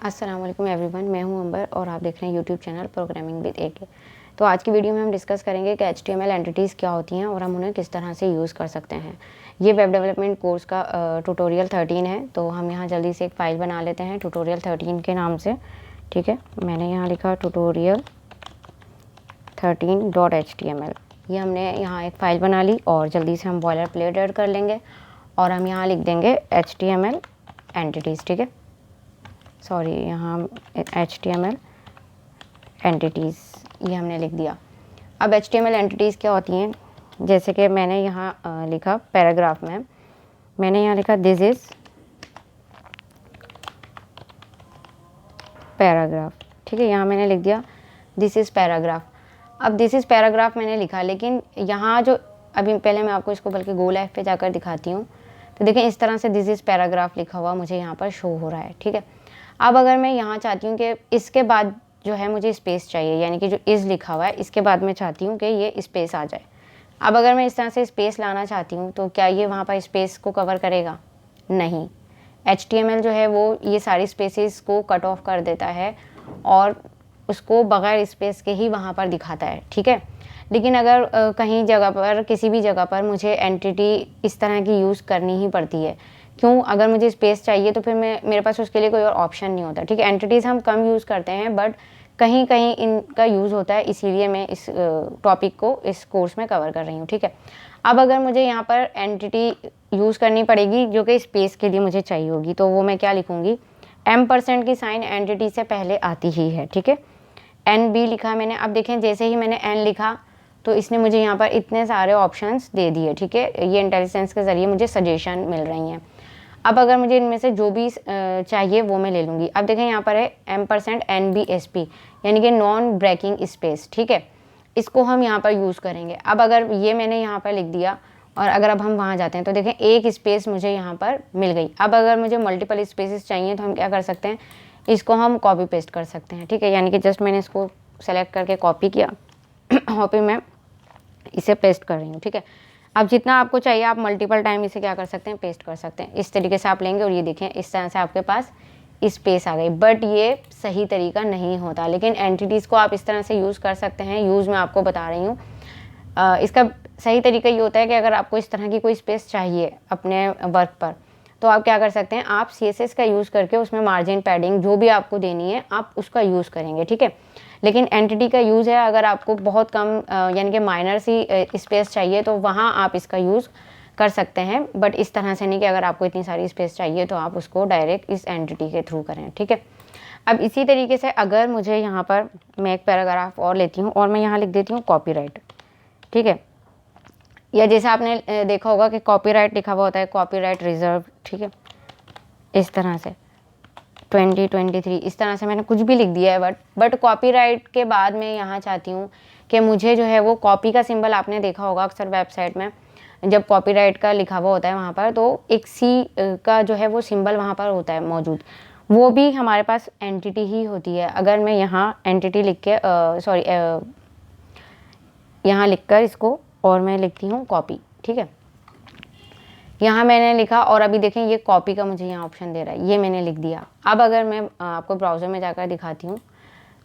अस्सलाम वालेकुम एवरीवन, मैं हूं अंबर और आप देख रहे हैं यूट्यूब चैनल प्रोग्रामिंग विद एके। तो आज की वीडियो में हम डिस्कस करेंगे कि HTML एंटिटीज़ क्या होती हैं और हम उन्हें किस तरह से यूज़ कर सकते हैं। ये वेब डेवलपमेंट कोर्स का ट्यूटोरियल 13 है, तो हम यहाँ जल्दी से एक फ़ाइल बना लेते हैं ट्यूटोरियल 13 के नाम से। ठीक है, मैंने यहाँ लिखा ट्यूटोरियल 13.html। ये हमने यहाँ एक फ़ाइल बना ली और जल्दी से हम बॉयलर प्लेट ऐड कर लेंगे और हम यहाँ लिख देंगे HTML एंटिटीज़। ठीक है, सॉरी, यहाँ HTML एंटिटीज़ ये हमने लिख दिया। अब HTML एंटिटीज़ क्या होती हैं, जैसे कि मैंने यहाँ लिखा पैराग्राफ में, मैंने यहाँ लिखा दिस इज़ पैराग्राफ। ठीक है, यहाँ मैंने लिख दिया दिस इज़ पैराग्राफ। अब दिस इज़ पैराग्राफ मैंने लिखा, लेकिन यहाँ जो अभी पहले मैं आपको इसको बल्कि गो लाइफ पे जाकर दिखाती हूँ, तो देखें इस तरह से दिस इज़ पैराग्राफ लिखा हुआ मुझे यहाँ पर शो हो रहा है। ठीक है, अब अगर मैं यहाँ चाहती हूँ कि इसके बाद जो है मुझे स्पेस चाहिए, यानी कि जो इज़ लिखा हुआ है इसके बाद मैं चाहती हूँ कि ये स्पेस आ जाए। अब अगर मैं इस तरह से स्पेस लाना चाहती हूँ तो क्या ये वहाँ पर स्पेस को कवर करेगा? नहीं। HTML जो है वो ये सारी स्पेसेस को कट ऑफ कर देता है और उसको बगैर स्पेस के ही वहाँ पर दिखाता है। ठीक है, लेकिन अगर कहीं जगह पर, किसी भी जगह पर मुझे एंटिटी इस तरह की यूज़ करनी ही पड़ती है। क्यों? अगर मुझे स्पेस चाहिए तो फिर मेरे पास उसके लिए कोई और ऑप्शन नहीं होता। ठीक है, एंटिटीज़ हम कम यूज़ करते हैं, बट कहीं कहीं इनका यूज़ होता है, इसीलिए मैं इस टॉपिक को इस कोर्स में कवर कर रही हूँ। ठीक है, अब अगर मुझे यहाँ पर एंटिटी यूज़ करनी पड़ेगी जो कि स्पेस के लिए मुझे चाहिए होगी, तो वो मैं क्या लिखूँगी? M% की साइन एंटिटी से पहले आती ही है। ठीक है, NB लिखा मैंने। अब देखें जैसे ही मैंने N लिखा तो इसने मुझे यहाँ पर इतने सारे ऑप्शंस दे दिए। ठीक है, ये इंटेलिजेंस के ज़रिए मुझे सजेशन मिल रही हैं। अब अगर मुझे इनमें से जो भी चाहिए वो मैं ले लूँगी। अब देखें यहाँ पर है M%NBSP, यानी कि नॉन ब्रेकिंग स्पेस। ठीक है, इसको हम यहाँ पर यूज़ करेंगे। अब अगर ये मैंने यहाँ पर लिख दिया और अगर अब हम वहाँ जाते हैं तो देखें एक स्पेस मुझे यहाँ पर मिल गई। अब अगर मुझे मल्टीपल स्पेसेस चाहिए तो हम क्या कर सकते हैं, इसको हम कॉपी पेस्ट कर सकते हैं। ठीक है, यानी कि जस्ट मैंने इसको सेलेक्ट करके कॉपी किया और फिर मैं इसे पेस्ट कर रही हूँ। ठीक है, अब जितना आपको चाहिए आप मल्टीपल टाइम इसे क्या कर सकते हैं, पेस्ट कर सकते हैं। इस तरीके से आप लेंगे और ये देखें इस तरह से आपके पास स्पेस आ गई। बट ये सही तरीका नहीं होता, लेकिन एंटिटीज़ को आप इस तरह से यूज़ कर सकते हैं। यूज़ मैं आपको बता रही हूँ। इसका सही तरीका ये होता है कि अगर आपको इस तरह की कोई स्पेस चाहिए अपने वर्क पर, तो आप क्या कर सकते हैं, आप CSS का यूज़ करके उसमें मार्जिन पैडिंग जो भी आपको देनी है आप उसका यूज़ करेंगे। ठीक है, लेकिन एंटिटी का यूज़ है, अगर आपको बहुत कम यानी कि माइनर सी स्पेस चाहिए तो वहाँ आप इसका यूज़ कर सकते हैं। बट इस तरह से नहीं कि अगर आपको इतनी सारी स्पेस चाहिए तो आप उसको डायरेक्ट इस एंटिटी के थ्रू करें। ठीक है, अब इसी तरीके से अगर मुझे यहाँ पर मैं एक पैराग्राफ और लेती हूँ और मैं यहाँ लिख देती हूँ कॉपीराइट। ठीक है, या जैसे आपने देखा होगा कि कॉपीराइट लिखा हुआ होता है, कॉपीराइट रिजर्व। ठीक है, इस तरह से 2023 इस तरह से मैंने कुछ भी लिख दिया है। बट कॉपीराइट के बाद मैं यहाँ चाहती हूँ कि मुझे जो है वो कॉपी का सिंबल, आपने देखा होगा अक्सर वेबसाइट में जब कॉपीराइट का लिखा हुआ होता है वहाँ पर तो एक C का जो है वो सिंबल वहाँ पर होता है मौजूद, वो भी हमारे पास एंटिटी ही होती है। अगर मैं यहाँ एंटिटी लिख के सॉरी यहाँ लिख कर इसको और मैं लिखती हूँ कॉपी। ठीक है, यहाँ मैंने लिखा और अभी देखें ये कॉपी का मुझे यहाँ ऑप्शन दे रहा है, ये मैंने लिख दिया। अब अगर मैं आपको ब्राउज़र में जाकर दिखाती हूँ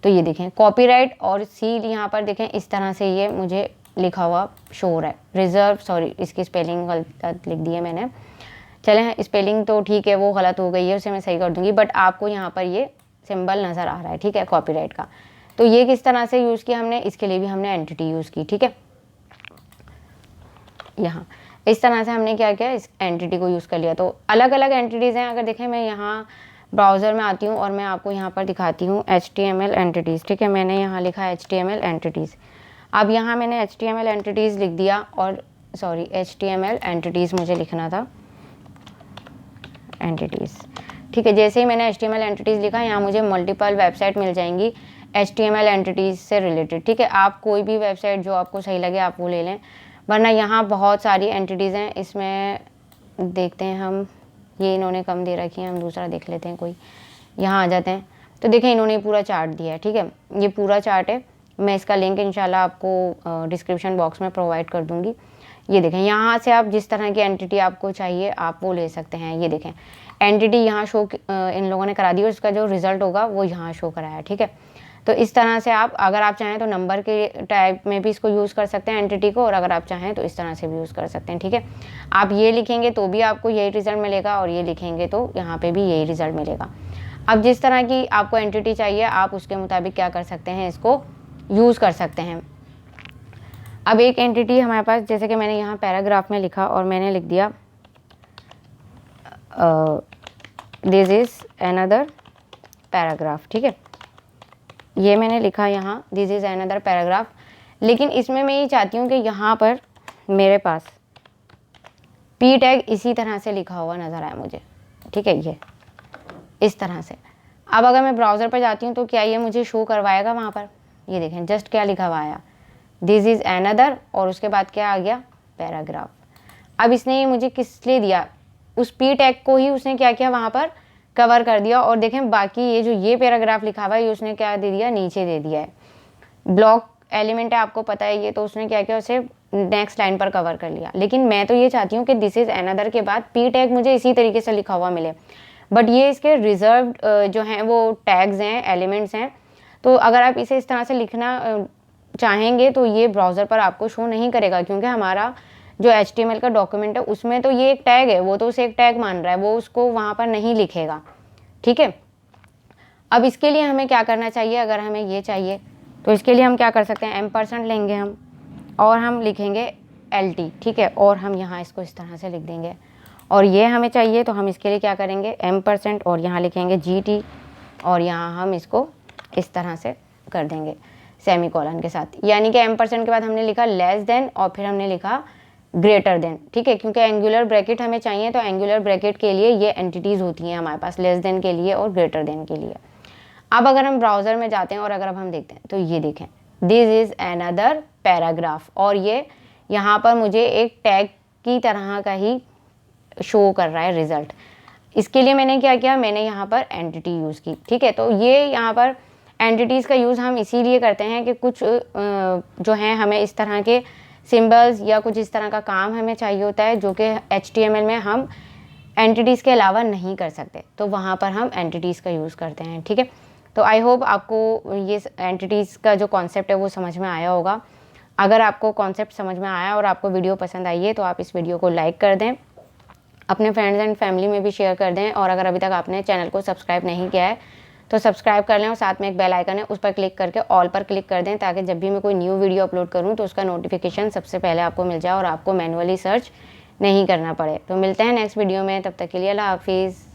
तो ये देखें कॉपीराइट और सी यहाँ पर देखें इस तरह से ये मुझे लिखा हुआ शो हो रहा है। रिजर्व, सॉरी इसकी स्पेलिंग गलत लिख दी है मैंने। चलें, स्पेलिंग तो ठीक है वो गलत हो गई है, उसे मैं सही कर दूँगी, बट आपको यहाँ पर ये सिंबल नज़र आ रहा है। ठीक है, कॉपीराइट का। तो ये किस तरह से यूज़ किया हमने, इसके लिए भी हमने एंटिटी यूज़ की। ठीक है, यहाँ इस तरह से हमने क्या किया, इस एंटिटी को यूज़ कर लिया। तो अलग अलग एंटिटीज़ हैं। अगर देखें मैं यहाँ ब्राउज़र में आती हूँ और मैं आपको यहाँ पर दिखाती हूँ HTML एंटिटीज़। ठीक है, मैंने यहाँ लिखा HTML एंटिटीज़। अब यहाँ मैंने HTML एंटिटीज़ लिख दिया और सॉरी HTML एंटिटीज़ मुझे लिखना था, एंटिटीज़। ठीक है, जैसे ही मैंने HTML एंटिटीज़ लिखा यहाँ मुझे मल्टीपल वेबसाइट मिल जाएंगी HTML एंटिटीज़ से रिलेटेड। ठीक है, आप कोई भी वेबसाइट जो आपको सही लगे आप वो ले लें, वरना यहाँ बहुत सारी एंटिटीज़ हैं। इसमें देखते हैं हम, ये इन्होंने कम दे रखी है, हम दूसरा देख लेते हैं कोई। यहाँ आ जाते हैं तो देखें इन्होंने पूरा चार्ट दिया है। ठीक है, ये पूरा चार्ट है, मैं इसका लिंक इंशाल्लाह आपको डिस्क्रिप्शन बॉक्स में प्रोवाइड कर दूँगी। ये देखें, यहाँ से आप जिस तरह की एंटिटी आपको चाहिए आप वो ले सकते हैं। ये देखें एंटिटी यहाँ शो इन लोगों ने करा दी और उसका जो रिज़ल्ट होगा वो यहाँ शो कराया। ठीक है, तो इस तरह से आप अगर आप चाहें तो नंबर के टाइप में भी इसको यूज़ कर सकते हैं एंटिटी को, और अगर आप चाहें तो इस तरह से भी यूज़ कर सकते हैं। ठीक है, आप ये लिखेंगे तो भी आपको यही रिज़ल्ट मिलेगा और ये लिखेंगे तो यहाँ पे भी यही रिज़ल्ट मिलेगा। अब जिस तरह की आपको एंटिटी चाहिए आप उसके मुताबिक क्या कर सकते हैं, इसको यूज़ कर सकते हैं। अब एक एंटिटी हमारे पास, जैसे कि मैंने यहाँ पैराग्राफ में लिखा और मैंने लिख दिया दिस इज़ अनदर पैराग्राफ। ठीक है, ये मैंने लिखा यहाँ दिस इज़ अनदर पैराग्राफ, लेकिन इसमें मैं ये चाहती हूँ कि यहाँ पर मेरे पास पी टैग इसी तरह से लिखा हुआ नज़र आए मुझे। ठीक है, ये इस तरह से। अब अगर मैं ब्राउज़र पर जाती हूँ तो क्या ये मुझे शो करवाएगा वहाँ पर? ये देखें जस्ट क्या लिखा हुआ आया, दिस इज़ अनदर, और उसके बाद क्या आ गया, पैराग्राफ। अब इसने ये मुझे किस लिए दिया, उस पी टैग को ही उसने क्या किया वहाँ पर कवर कर दिया। और देखें बाकी ये जो ये पैराग्राफ लिखा हुआ है ये उसने क्या दे दिया, नीचे दे दिया है। ब्लॉक एलिमेंट है, आपको पता है ये, तो उसने क्या किया, उसे नेक्स्ट लाइन पर कवर कर लिया। लेकिन मैं तो ये चाहती हूँ कि दिस इज़ अनदर के बाद पी टैग मुझे इसी तरीके से लिखा हुआ मिले, बट ये इसके रिजर्व्ड जो हैं वो टैग्स हैं, एलिमेंट्स हैं। तो अगर आप इसे इस तरह से लिखना चाहेंगे तो ये ब्राउज़र पर आपको शो नहीं करेगा, क्योंकि हमारा जो HTML का डॉक्यूमेंट है उसमें तो ये एक टैग है, वो तो उसे एक टैग मान रहा है, वो उसको वहाँ पर नहीं लिखेगा। ठीक है, अब इसके लिए हमें क्या करना चाहिए, अगर हमें ये चाहिए तो इसके लिए हम क्या कर सकते हैं, एम्परसेंड लेंगे हम और हम लिखेंगे LT। ठीक है, और हम यहाँ इसको इस तरह से लिख देंगे। और ये हमें चाहिए तो हम इसके लिए क्या करेंगे, एम्परसेंड और यहाँ लिखेंगे GT, और यहाँ हम इसको इस तरह से कर देंगे सेमीकोलन के साथ। यानी कि एम्परसेंड के बाद हमने लिखा लेस देन और फिर हमने लिखा ग्रेटर देन। ठीक है, क्योंकि एंगुलर ब्रैकेट हमें चाहिए, तो एंगुलर ब्रैकेट के लिए ये एंटिटीज़ होती हैं हमारे पास, लेस देन के लिए और ग्रेटर देन के लिए। अब अगर हम ब्राउज़र में जाते हैं और अगर अब हम देखते हैं तो ये देखें दिस इज़ अनदर पैराग्राफ, और ये यहाँ पर मुझे एक टैग की तरह का ही शो कर रहा है रिज़ल्ट। इसके लिए मैंने क्या किया, मैंने यहाँ पर एंटिटी यूज़ की। ठीक है, तो ये यहाँ पर एंटिटीज़ का यूज़ हम इसीलिए करते हैं कि कुछ जो हैं हमें इस तरह के सिंबल्स या कुछ इस तरह का काम हमें चाहिए होता है जो कि HTML में हम एंटिटीज़ के अलावा नहीं कर सकते, तो वहाँ पर हम एंटिटीज़ का यूज़ करते हैं। ठीक है, तो आई होप आपको ये एंटिटीज़ का जो कॉन्सेप्ट है वो समझ में आया होगा। अगर आपको कॉन्सेप्ट समझ में आया और आपको वीडियो पसंद आई है तो आप इस वीडियो को लाइक कर दें, अपने फ्रेंड्स एंड फैमिली में भी शेयर कर दें, और अगर अभी तक आपने चैनल को सब्सक्राइब नहीं किया है तो सब्सक्राइब कर लें और साथ में एक बेल आइकन है उस पर क्लिक करके ऑल पर क्लिक कर दें, ताकि जब भी मैं कोई न्यू वीडियो अपलोड करूं तो उसका नोटिफिकेशन सबसे पहले आपको मिल जाए और आपको मैनुअली सर्च नहीं करना पड़े। तो मिलते हैं नेक्स्ट वीडियो में, तब तक के लिए अल्लाह हाफिज़।